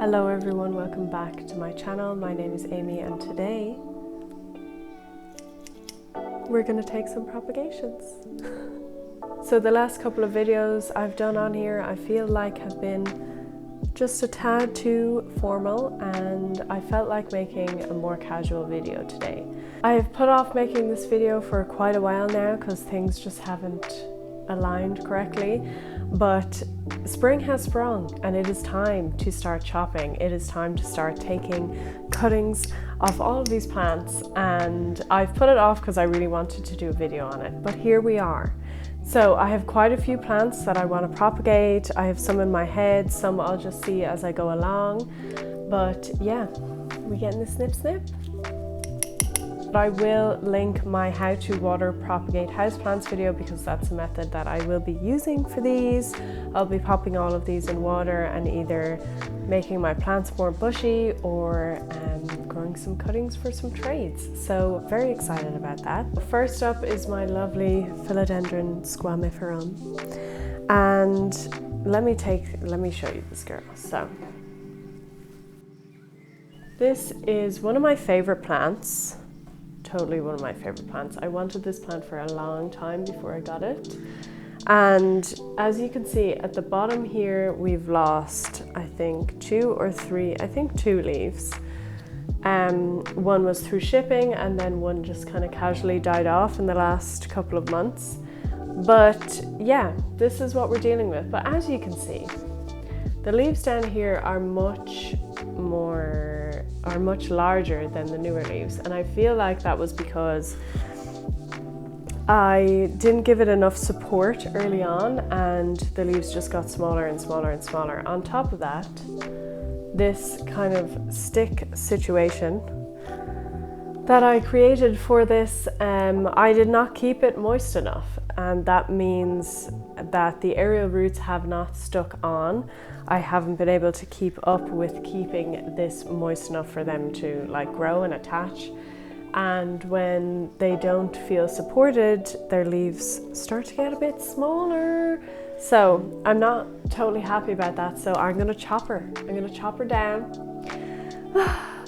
Hello everyone, welcome back to my channel. My name is Amy and today we're going to take some propagations. So the last couple of videos I've done on here I feel like have been just a tad too formal, and I felt like making a more casual video today. I have put off making this video for quite a while now because things just haven't aligned correctly, but spring has sprung and it is time to start chopping. It is time to start taking cuttings of all of these plants, and I've put it off because I really wanted to do a video on it, but here we are. So I have quite a few plants that I want to propagate. I have some in my head, some I'll just see as I go along, but yeah, we getting the snip snip. I will link my how to water propagate houseplants video because that's a method that I will be using for these. I'll be popping all of these in water and either making my plants more bushy or growing some cuttings for some trades. So very excited about that. First up is my lovely Philodendron squamiferum, and let me show you this girl. So this is one of my favorite plants. Totally one of my favorite plants. I wanted this plant for a long time before I got it, and as you can see at the bottom here we've lost I think two leaves. One was through shipping and then one just kind of casually died off in the last couple of months, but yeah, this is what we're dealing with. But as you can see, the leaves down here are much larger than the newer leaves, and I feel like that was because I didn't give it enough support early on and the leaves just got smaller and smaller and smaller. On top of that, this kind of stick situation that I created for this, I did not keep it moist enough, and that means that the aerial roots have not stuck on. I haven't been able to keep up with keeping this moist enough for them to like grow and attach, and when they don't feel supported, their leaves start to get a bit smaller. So I'm not totally happy about that, so I'm gonna chop her. I'm gonna chop her down.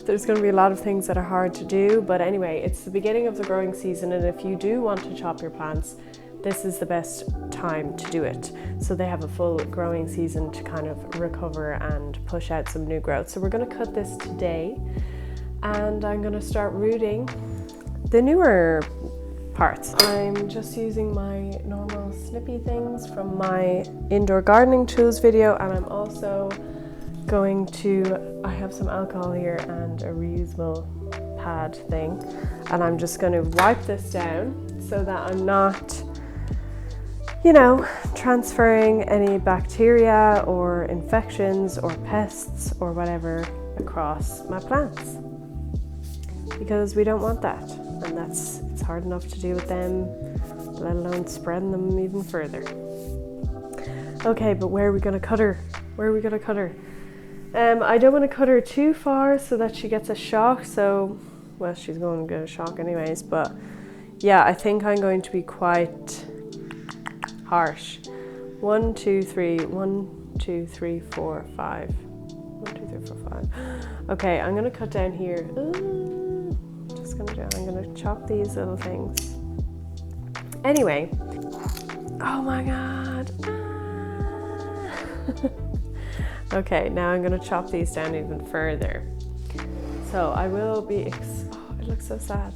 There's going to be a lot of things that are hard to do, but anyway, it's the beginning of the growing season, and if you do want to chop your plants, this is the best time to do it, so they have a full growing season to kind of recover and push out some new growth. So we're going to cut this today, and I'm going to start rooting the newer parts. I'm just using my normal snippy things from my indoor gardening tools video, and I'm also going to, I have some alcohol here and a reusable pad thing, and I'm just going to wipe this down so that I'm not, you know, transferring any bacteria or infections or pests or whatever across my plants, because we don't want that, and it's hard enough to deal with them, let alone spreading them even further. Okay, but where are we going to cut her? Where are we going to cut her? I don't want to cut her too far so that she gets a shock, so, well, she's going to get a shock anyways, but yeah, I think I'm going to be quite harsh. 1, 2, 3, 1, 2, 3, 4, 5. 1, 2, 3, 4, 5. Okay, I'm going to cut down here. I'm going to chop these little things. Anyway. Oh my God. Okay, now I'm going to chop these down even further. So I will be, oh, it looks so sad.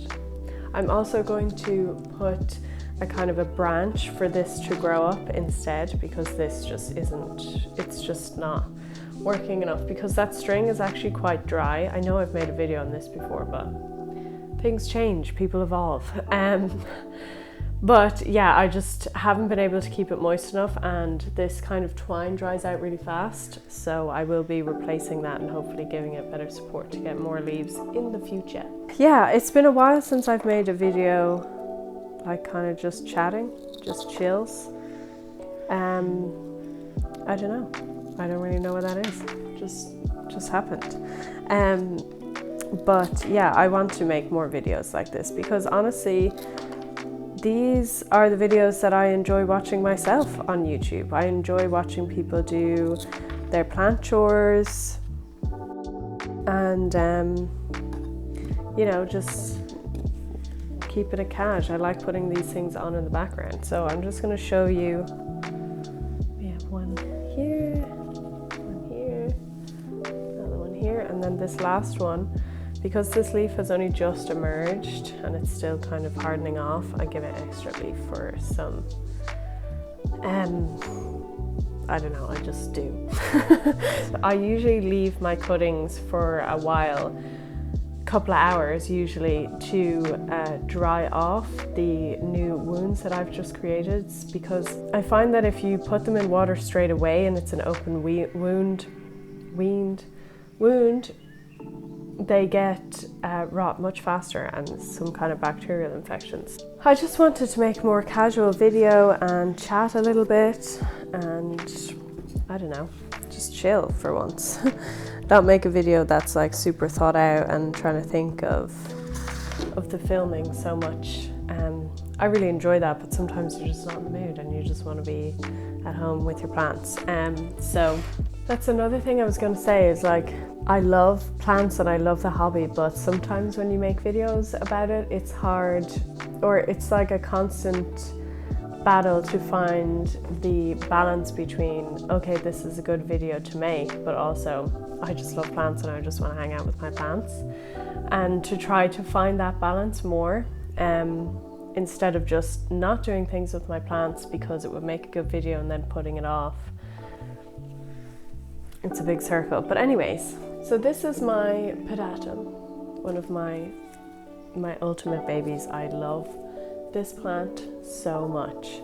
I'm also going to put a kind of a branch for this to grow up instead, because this just isn't, it's just not working enough, because that string is actually quite dry. I know I've made a video on this before, but things change, people evolve. But yeah, I just haven't been able to keep it moist enough, and this kind of twine dries out really fast, so I will be replacing that and hopefully giving it better support to get more leaves in the future. Yeah, it's been a while since I've made a video like kind of just chatting, just chills. I don't know, I don't really know what that is, just happened. But yeah, I want to make more videos like this because honestly, these are the videos that I enjoy watching myself on YouTube. I enjoy watching people do their plant chores, and you know, just keep it a cache. I like putting these things on in the background. So I'm just going to show you. We have one here, another one here, and then this last one. Because this leaf has only just emerged and it's still kind of hardening off, I give it extra leaf for some, I don't know, I just do. I usually leave my cuttings for a while, a couple of hours usually, to dry off the new wounds that I've just created, because I find that if you put them in water straight away and it's an open wound, they get rot much faster and some kind of bacterial infections. I just wanted to make a more casual video and chat a little bit and, I don't know, just chill for once. Not make a video that's like super thought out and trying to think of the filming so much. I really enjoy that, but sometimes you're just not in the mood and you just want to be at home with your plants. So that's another thing I was going to say is, like, I love plants and I love the hobby, but sometimes when you make videos about it, it's hard, or it's like a constant battle to find the balance between, okay, this is a good video to make, but also I just love plants and I just want to hang out with my plants, and to try to find that balance more, instead of just not doing things with my plants because it would make a good video and then putting it off. It's a big circle. But anyways, so this is my pedatum, one of my ultimate babies. I love this plant so much.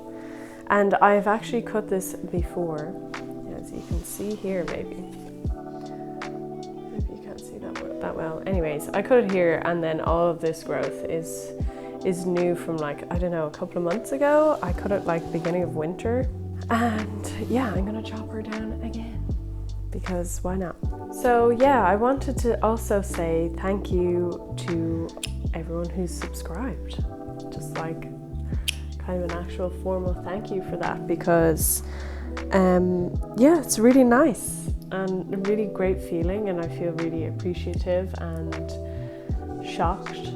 And I've actually cut this before, as you can see here, maybe you can't see that well. Anyways, I cut it here, and then all of this growth is new from, like, I don't know, a couple of months ago. I cut it like beginning of winter, and yeah, I'm gonna chop her down again because why not? So yeah, I wanted to also say thank you to everyone who's subscribed, just like kind of an actual formal thank you for that, because yeah, it's really nice and a really great feeling, and I feel really appreciative and shocked,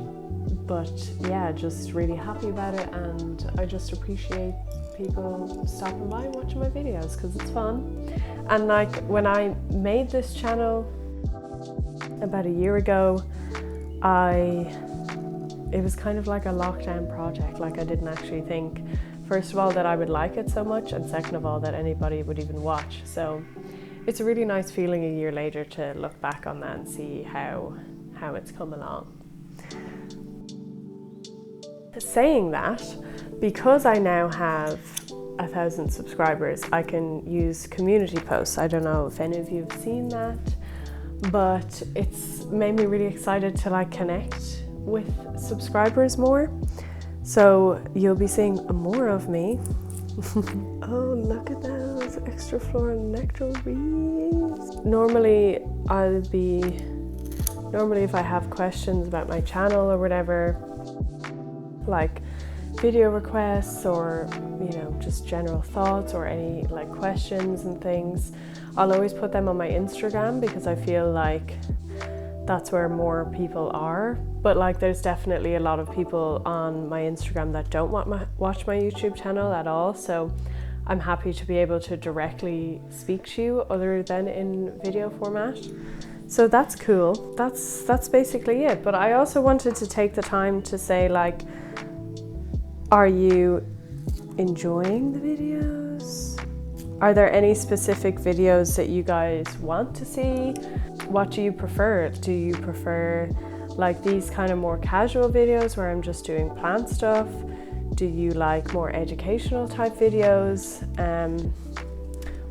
but yeah, just really happy about it, and I just appreciate people stopping by and watching my videos because it's fun. And like, when I made this channel about a year ago, it was kind of like a lockdown project. Like, I didn't actually think, first of all, that I would like it so much, and second of all, that anybody would even watch. So it's a really nice feeling a year later to look back on that and see how it's come along. Saying that, because I now have 1,000 subscribers, I can use community posts. I don't know if any of you have seen that, but it's made me really excited to like connect with subscribers more. So you'll be seeing more of me. Oh, look at those extra floral nectar wreaths. Normally if I have questions about my channel or whatever, like video requests or, you know, just general thoughts or any like questions and things, I'll always put them on my Instagram, because I feel like that's where more people are. But like, there's definitely a lot of people on my Instagram that don't watch my YouTube channel at all, so I'm happy to be able to directly speak to you other than in video format. So that's cool. That's basically it. But I also wanted to take the time to say, like, are you enjoying the videos? Are there any specific videos that you guys want to see? What do you prefer? Do you prefer like these kind of more casual videos where I'm just doing plant stuff? Do you like more educational type videos?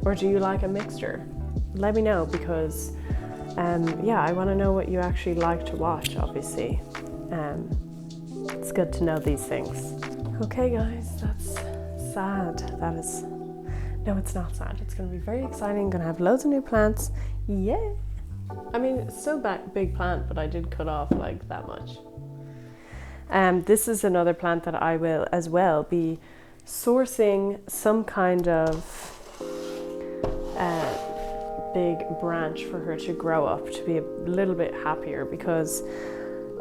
Or do you like a mixture? Let me know, because yeah, I want to know what you actually like to watch, obviously. It's good to know these things. Okay guys, that's sad. That is, no, it's not sad. It's going to be very exciting. I'm going to have loads of new plants. Yeah. I mean, it's still a big plant, but I did cut off like that much. This is another plant that I will as well be sourcing some kind of big branch for her to grow up, to be a little bit happier, because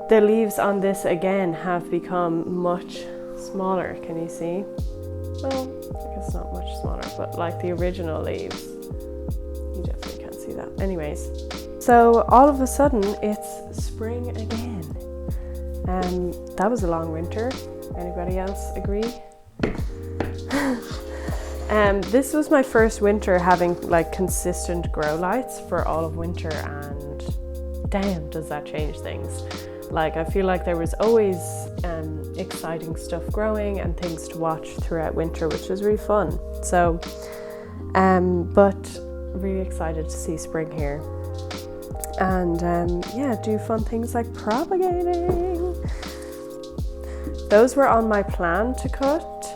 the leaves on this again have become much smaller. Can you see? Well, I guess not much smaller, but like the original leaves. You definitely can't see that. Anyways, so all of a sudden it's spring again. That was a long winter. Anybody else agree? This was my first winter having like consistent grow lights for all of winter, and damn, does that change things. Like, I feel like there was always exciting stuff growing and things to watch throughout winter, which was really fun. So, but really excited to see spring here. And yeah, do fun things like propagating. Those were on my plan to cut,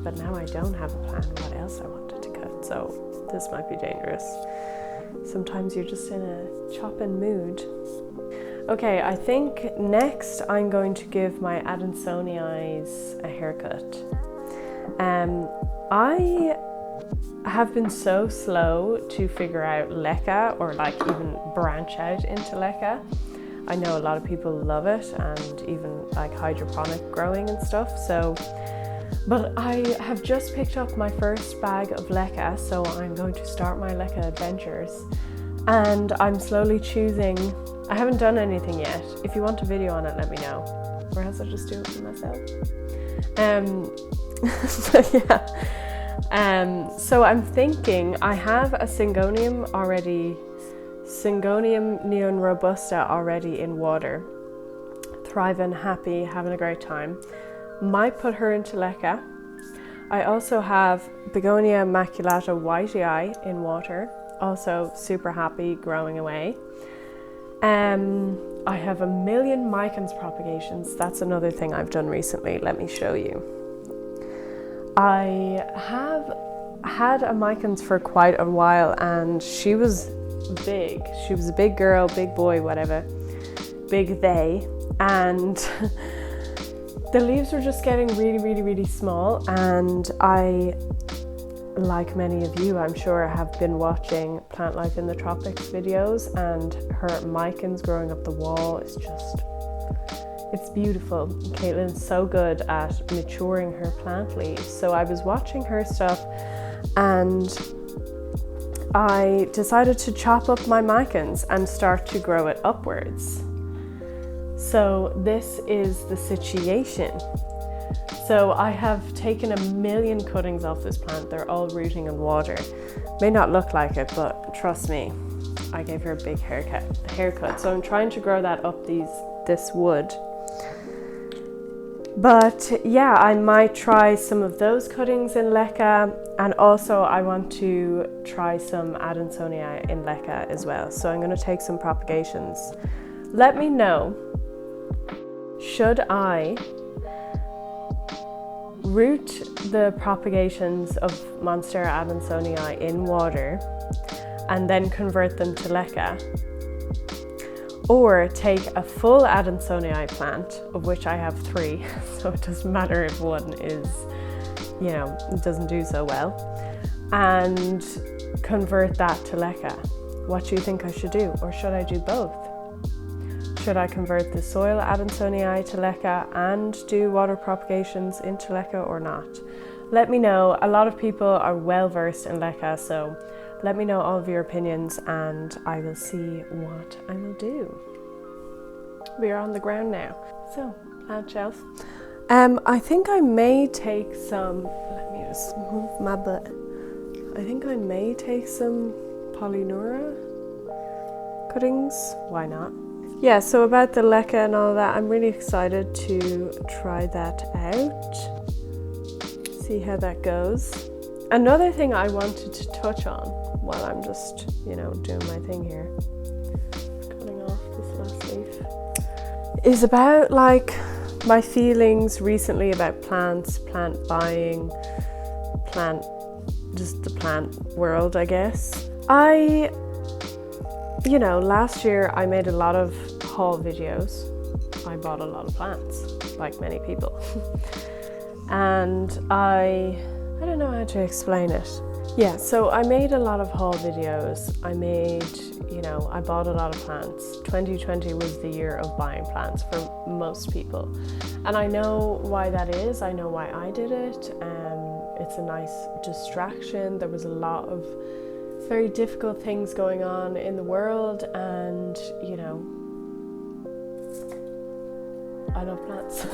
but now I don't have a plan what else I wanted to cut, so this might be dangerous. Sometimes you're just in a chopping mood. Okay, I think next I'm going to give my Adansonii a haircut. I have been so slow to figure out leca, or like even branch out into leca. I know a lot of people love it, and even like hydroponic growing and stuff. So, but I have just picked up my first bag of leca, so I'm going to start my leca adventures. And I'm slowly choosing. I haven't done anything yet. If you want a video on it, let me know. Or else I'll just do it for myself. But yeah. So I'm thinking I have a Syngonium already. Syngonium neon robusta already in water, thriving, happy, having a great time. Might put her into leca. I also have Begonia maculata whitei in water, also super happy, growing away. I have a million Mycons propagations. That's another thing I've done recently. Let me show you. I have had a Mycons for quite a while, and she was big. She was a big girl, big boy, whatever, big they, and the leaves were just getting really small. And I, like many of you, I'm sure, have been watching Plant Life in the Tropics videos, and her Mycons growing up the wall is just, it's beautiful. Caitlin's so good at maturing her plant leaves. So I was watching her stuff, and I decided to chop up my Mycons and start to grow it upwards. So this is the situation. So I have taken a million cuttings off this plant. They're all rooting in water. May not look like it, but trust me, I gave her a big haircut. So I'm trying to grow that up this wood. But yeah, I might try some of those cuttings in leca, and also I want to try some Adansonii in leca as well. So I'm going to take some propagations. Let me know, should I root the propagations of Monstera Adansonii in water and then convert them to leca, or take a full Adansonii plant, of which I have 3, so it doesn't matter if one is, you know, doesn't do so well, and convert that to leca. What do you think I should do? Or should I do both? Should I convert the soil Adansonii to leca and do water propagations into leca or not? Let me know. A lot of people are well versed in leca, so let me know all of your opinions, and I will see what I will do. We are on the ground now. So, plant shelf. I think I may take some, let me just move my butt. I think I may take some Polynura cuttings. Why not? Yeah, so about the leca and all that, I'm really excited to try that out. See how that goes. Another thing I wanted to touch on while I'm just, you know, doing my thing here, cutting off this last leaf, is about like my feelings recently about plants, plant buying, just the plant world, I guess. You know, last year I made a lot of haul videos. I bought a lot of plants, like many people. And I don't know how to explain it. Yeah, so I made a lot of haul videos. I bought a lot of plants. 2020 was the year of buying plants for most people. And I know why that is. I know why I did it. It's a nice distraction. There was a lot of very difficult things going on in the world, and I love plants.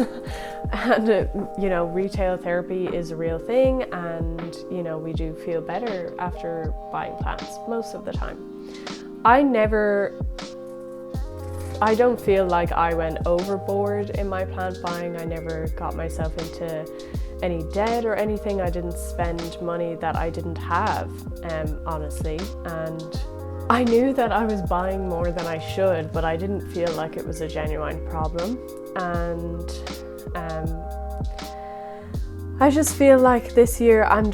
And retail therapy is a real thing, and we do feel better after buying plants most of the time. I don't feel like I went overboard in my plant buying. I never got myself into any debt or anything. I didn't spend money that I didn't have, honestly. And I knew that I was buying more than I should, but I didn't feel like it was a genuine problem. And I just feel like this year I'm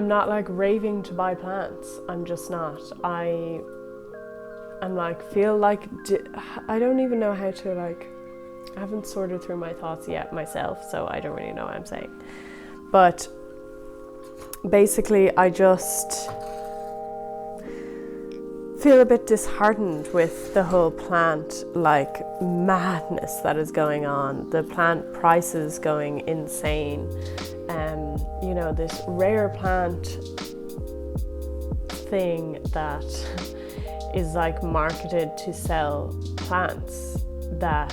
not like raving to buy plants. I'm just not. I don't even know how to I haven't sorted through my thoughts yet myself, so I don't really know what I'm saying. But basically, I just feel a bit disheartened with the whole plant madness that is going on. The plant prices going insane. This rare plant thing that is marketed to sell plants, that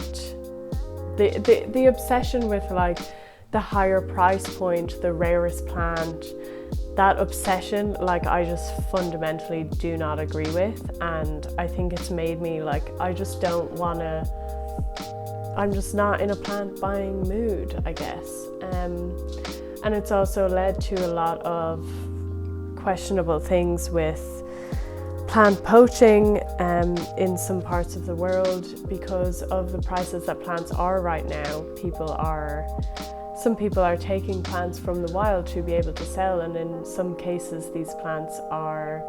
the obsession with the higher price point, the rarest plant, that obsession, I just fundamentally do not agree with. And I think it's made me I'm just not in a plant buying mood, I guess. And it's also led to a lot of questionable things with plant poaching in some parts of the world because of the prices that plants are right now. Some people are taking plants from the wild to be able to sell, and in some cases these plants are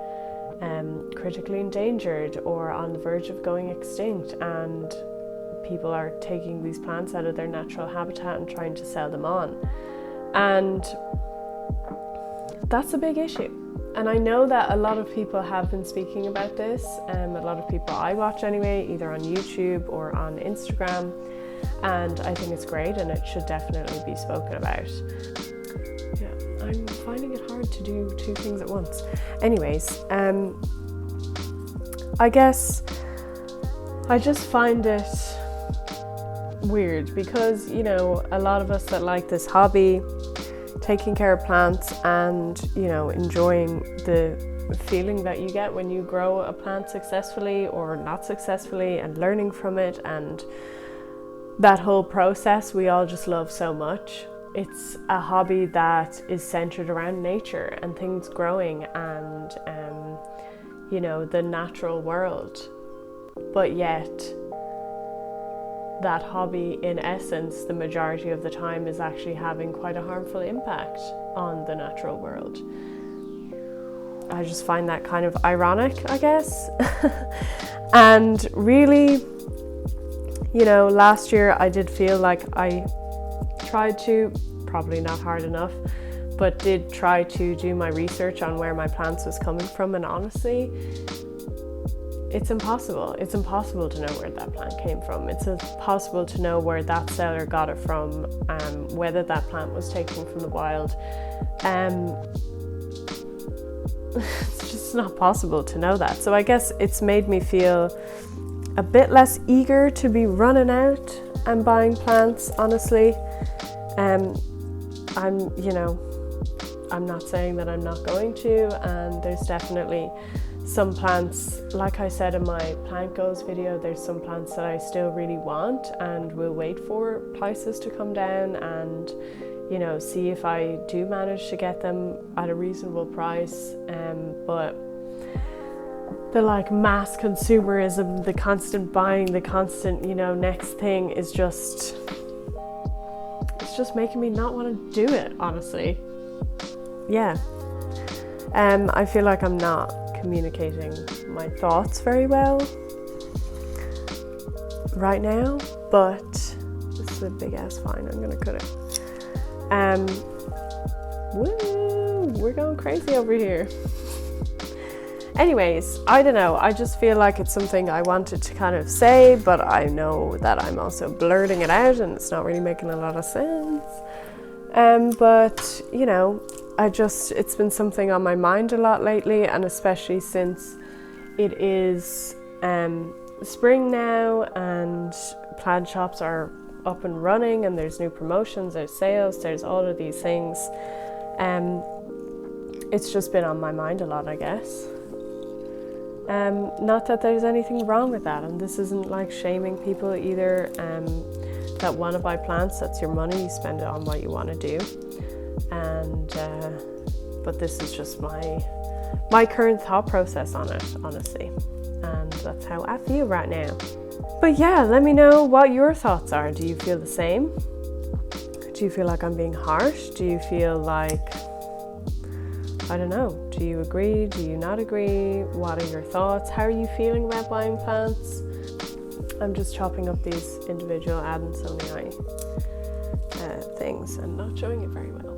critically endangered or on the verge of going extinct, and people are taking these plants out of their natural habitat and trying to sell them on. And that's a big issue. And I know that a lot of people have been speaking about this, a lot of people I watch anyway, either on YouTube or on Instagram, and I think it's great and it should definitely be spoken about. Yeah, I'm finding it hard to do two things at once. Anyways, I guess I just find it weird because, a lot of us that like this hobby, taking care of plants and, enjoying the feeling that you get when you grow a plant successfully or not successfully and learning from it, and that whole process we all just love so much. It's a hobby that is centered around nature and things growing and, the natural world. But yet, that hobby, in essence, the majority of the time is actually having quite a harmful impact on the natural world. I just find that kind of ironic, I guess. And really, last year I did feel like I tried to, probably not hard enough, but did try to do my research on where my plants was coming from, and honestly, it's impossible. It's impossible to know where that plant came from. It's impossible to know where that seller got it from, whether that plant was taken from the wild. It's just not possible to know that. So I guess it's made me feel a bit less eager to be running out and buying plants, honestly. I'm not saying that I'm not going to, and there's definitely some plants, like I said in my plant goes video, there's some plants that I still really want and will wait for prices to come down and, see if I do manage to get them at a reasonable price. But the mass consumerism, the constant buying, the constant, next thing is it's just making me not want to do it, honestly. Yeah. I feel like I'm not communicating my thoughts very well right now, but this is a big ass fine. I'm gonna cut it. Woo! We're going crazy over here. Anyways, I don't know. I just feel like it's something I wanted to kind of say, but I know that I'm also blurting it out and it's not really making a lot of sense. But, you know, it's been something on my mind a lot lately, and especially since it is spring now and plant shops are up and running and there's new promotions, there's sales, there's all of these things. It's just been on my mind a lot, I guess. Not that there's anything wrong with that, and this isn't like shaming people either that want to buy plants. That's your money, you spend it on what you want to do. And but this is just my current thought process on it, honestly, and that's how I feel right now. But yeah, let me know what your thoughts are. Do you feel the same? Do you feel like I'm being harsh? Do you feel like, I don't know, do you agree? Do you not agree? What are your thoughts? How are you feeling about buying plants? I'm just chopping up these individual Adansonii things and not showing it very well.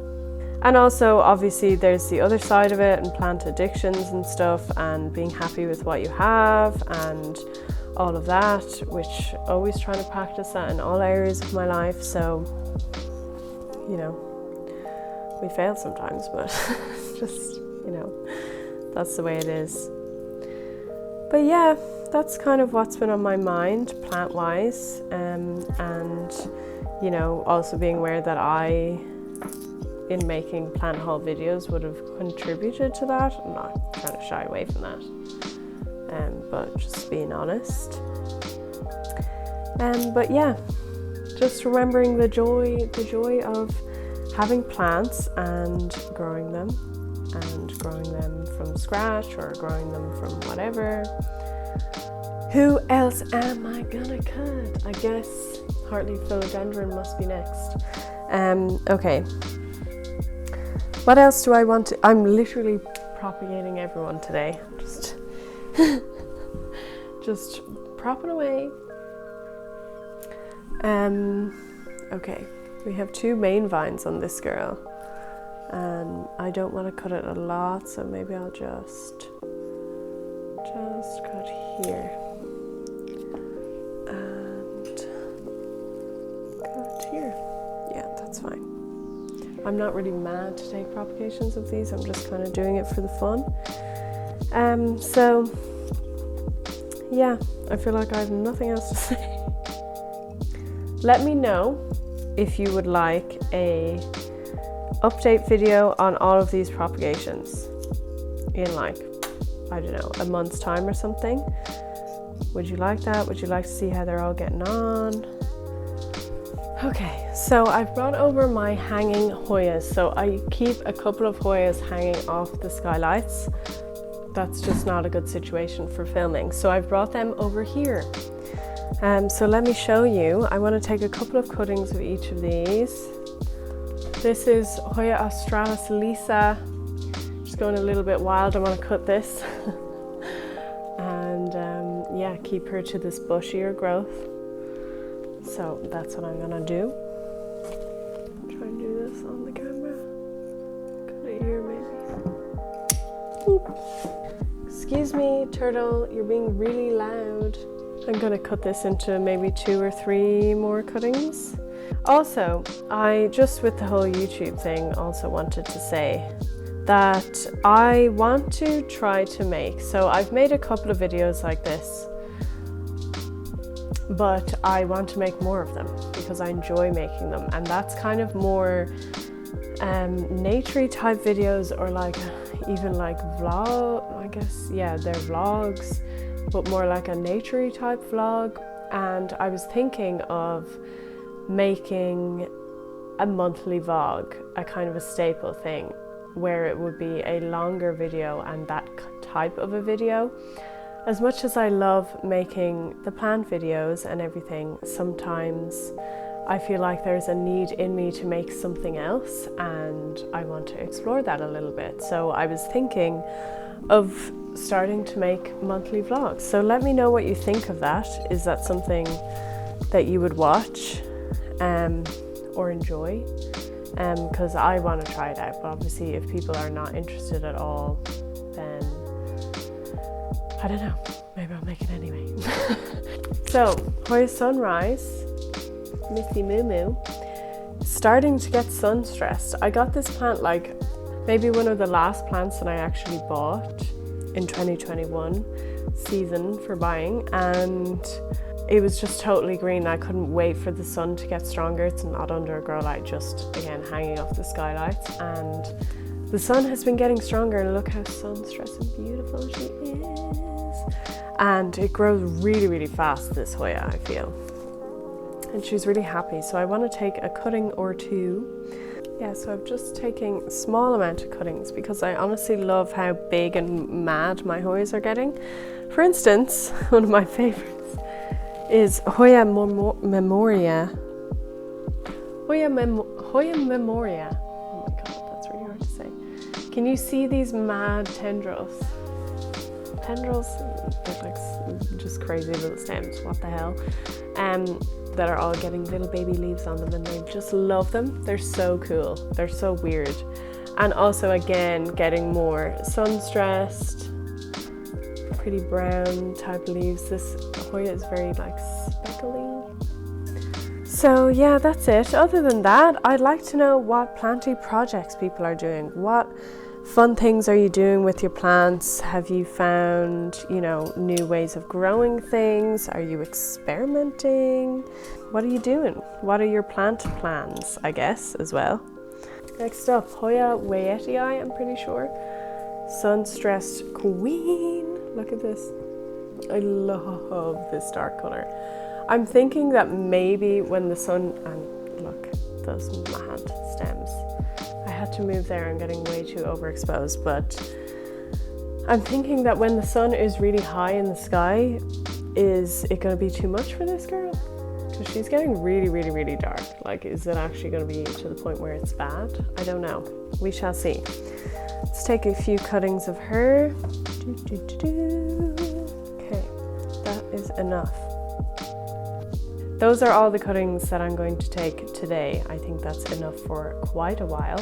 And also, obviously, there's the other side of it, and plant addictions and stuff, and being happy with what you have and all of that, which always trying to practice that in all areas of my life. So, you know, we fail sometimes, but just, you know, that's the way it is. But yeah, that's kind of what's been on my mind plant-wise, and, you know, also being aware that I, in making plant haul videos, would have contributed to that. I'm not trying to shy away from that, but just being honest. But yeah, just remembering the joy of having plants and growing them from scratch or growing them from whatever. Who else am I gonna cut? I guess Hartley Philodendron must be next. Okay. What else do I want to... I'm literally propagating everyone today. Just propping away. Okay. We have 2 main vines on this girl. And I don't want to cut it a lot, so maybe I'll just cut here. And cut here. Yeah, that's fine. I'm not really mad to take propagations of these, I'm just kind of doing it for the fun. So yeah, I feel like I have nothing else to say. Let me know if you would like a update video on all of these propagations in like, I don't know, a month's time or something. Would you like that? Would you like to see how they're all getting on? Okay, so I've brought over my hanging Hoyas. So I keep a couple of Hoyas hanging off the skylights. That's just not a good situation for filming. So I've brought them over here. So let me show you. I want to take a couple of cuttings of each of these. This is Hoya australis lisa. Just going a little bit wild. I want to cut this. And yeah, keep her to this bushier growth. So that's what I'm gonna do. Try and do this on the camera. Cut it here maybe. Boop. Excuse me, turtle, you're being really loud. I'm gonna cut this into maybe 2 or 3 more cuttings. Also, I just with the whole YouTube thing also wanted to say that I want to try to make, so I've made a couple of videos like this, but I want to make more of them because I enjoy making them, and that's kind of more nature-y type videos, or like even like vlog, I guess, yeah, they're vlogs, but more like a nature-y type vlog. And I was thinking of making a monthly vlog, a kind of a staple thing, where it would be a longer video and that type of a video. As much as I love making the plant videos and everything, sometimes I feel like there's a need in me to make something else, and I want to explore that a little bit. So I was thinking of starting to make monthly vlogs. So let me know what you think of that. Is that something that you would watch or enjoy? because I want to try it out. But obviously if people are not interested at all, then I don't know, maybe I'll make it anyway. So Hoya Sunrise, Missy Moo Moo, starting to get sun stressed. I got this plant like maybe one of the last plants that I actually bought in 2021 season for buying, and it was just totally green. I couldn't wait for the sun to get stronger. It's not under a grow light, just again hanging off the skylights, and the sun has been getting stronger, and look how sun stressed and beautiful she is. And it grows really, really fast, this Hoya, I feel. And she's really happy. So I want to take a cutting or two. Yeah, so I'm just taking a small amount of cuttings because I honestly love how big and mad my Hoyas are getting. For instance, one of my favorites is Hoya Memoria. Hoya Memoria. Oh my god, that's really hard to say. Can you see these mad tendrils? Tendrils, they're like just crazy little stems, what the hell, that are all getting little baby leaves on them, and I just love them. They're so cool, they're so weird. And also again, getting more sun stressed, pretty brown type leaves. This Hoya is very like speckly. So yeah, that's it. Other than that, I'd like to know what planty projects people are doing. What fun things are you doing with your plants? Have you found, you know, new ways of growing things? Are you experimenting? What are you doing? What are your plant plans, I guess, as well? Next up, Hoya Wayettii, I'm pretty sure. Sun stressed queen. Look at this. I love this dark color. I'm thinking that maybe when the sun, and look, those mad stems. I had to move there, I'm getting way too overexposed, but I'm thinking that when the sun is really high in the sky, is it going to be too much for this girl? Because she's getting really, really, really dark. Like, is it actually going to be to the point where it's bad? I don't know. We shall see. Let's take a few cuttings of her. Okay, that is enough. Those are all the cuttings that I'm going to take today. I think that's enough for quite a while.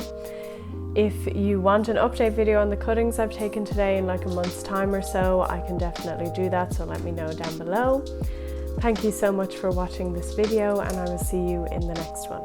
If you want an update video on the cuttings I've taken today in like a month's time or so, I can definitely do that, so let me know down below. Thank you so much for watching this video, and I will see you in the next one.